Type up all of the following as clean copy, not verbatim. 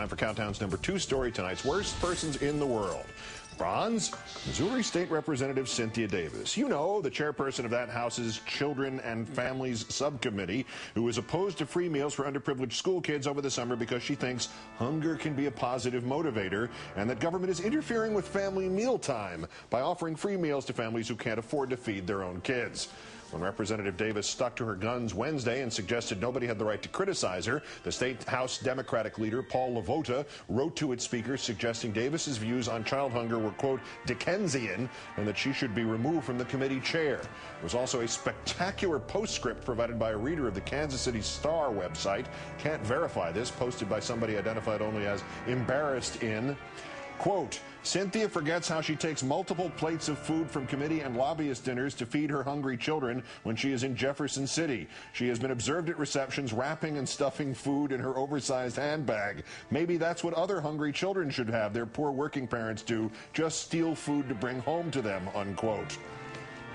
Time for Countdown's #2 story, tonight's worst persons in the world. Bronze, Missouri State Representative Cynthia Davis. You know, the chairperson of that House's Children and Families Subcommittee, who was opposed to free meals for underprivileged school kids over the summer because she thinks hunger can be a positive motivator and that government is interfering with family mealtime by offering free meals to families who can't afford to feed their own kids. When Representative Davis stuck to her guns Wednesday and suggested nobody had the right to criticize her, the state House Democratic leader, Paul LaVota, wrote to its speaker suggesting Davis's views on child hunger were, quote, Dickensian, and that she should be removed from the committee chair. There was also a spectacular postscript provided by a reader of the Kansas City Star website. Can't verify this, posted by somebody identified only as embarrassed in. Quote, Cynthia forgets how she takes multiple plates of food from committee and lobbyist dinners to feed her hungry children when she is in Jefferson City. She has been observed at receptions wrapping and stuffing food in her oversized handbag. Maybe that's what other hungry children should have their poor working parents do, just steal food to bring home to them, unquote.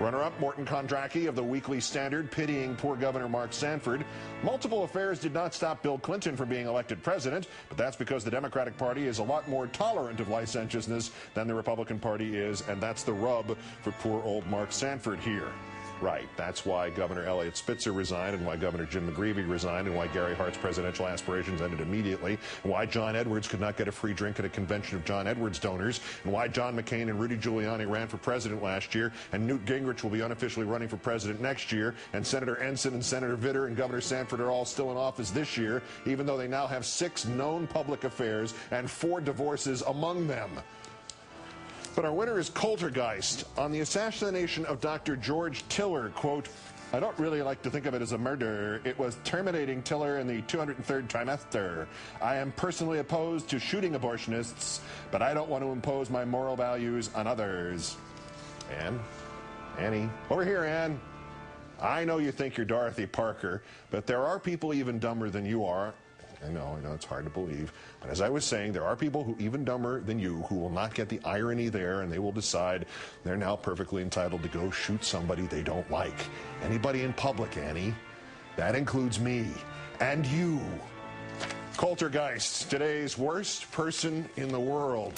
Runner-up Morton Kondracki of the Weekly Standard pitying poor Governor Mark Sanford. Multiple affairs did not stop Bill Clinton from being elected president, but that's because the Democratic Party is a lot more tolerant of licentiousness than the Republican Party is, and that's the rub for poor old Mark Sanford here. Right, that's why Governor Elliott Spitzer resigned and why Governor Jim McGreevey resigned and why Gary Hart's presidential aspirations ended immediately and why John Edwards could not get a free drink at a convention of John Edwards donors and why John McCain and Rudy Giuliani ran for president last year and Newt Gingrich will be unofficially running for president next year and Senator Ensign and Senator Vitter and Governor Sanford are all still in office this year, even though they now have 6 known public affairs and 4 divorces among them. But our winner is Coultergeist. On the assassination of Dr. George Tiller, quote, I don't really like to think of it as a murder. It was terminating Tiller in the 203rd trimester. I am personally opposed to shooting abortionists, but I don't want to impose my moral values on others. Annie, over here, Ann. I know you think you're Dorothy Parker, but there are people even dumber than you are. I know, it's hard to believe. But as I was saying, there are people who even dumber than you who will not get the irony there, and they will decide they're now perfectly entitled to go shoot somebody they don't like. Anybody in public, Annie. That includes me. And you. Coultergeist, today's worst person in the world.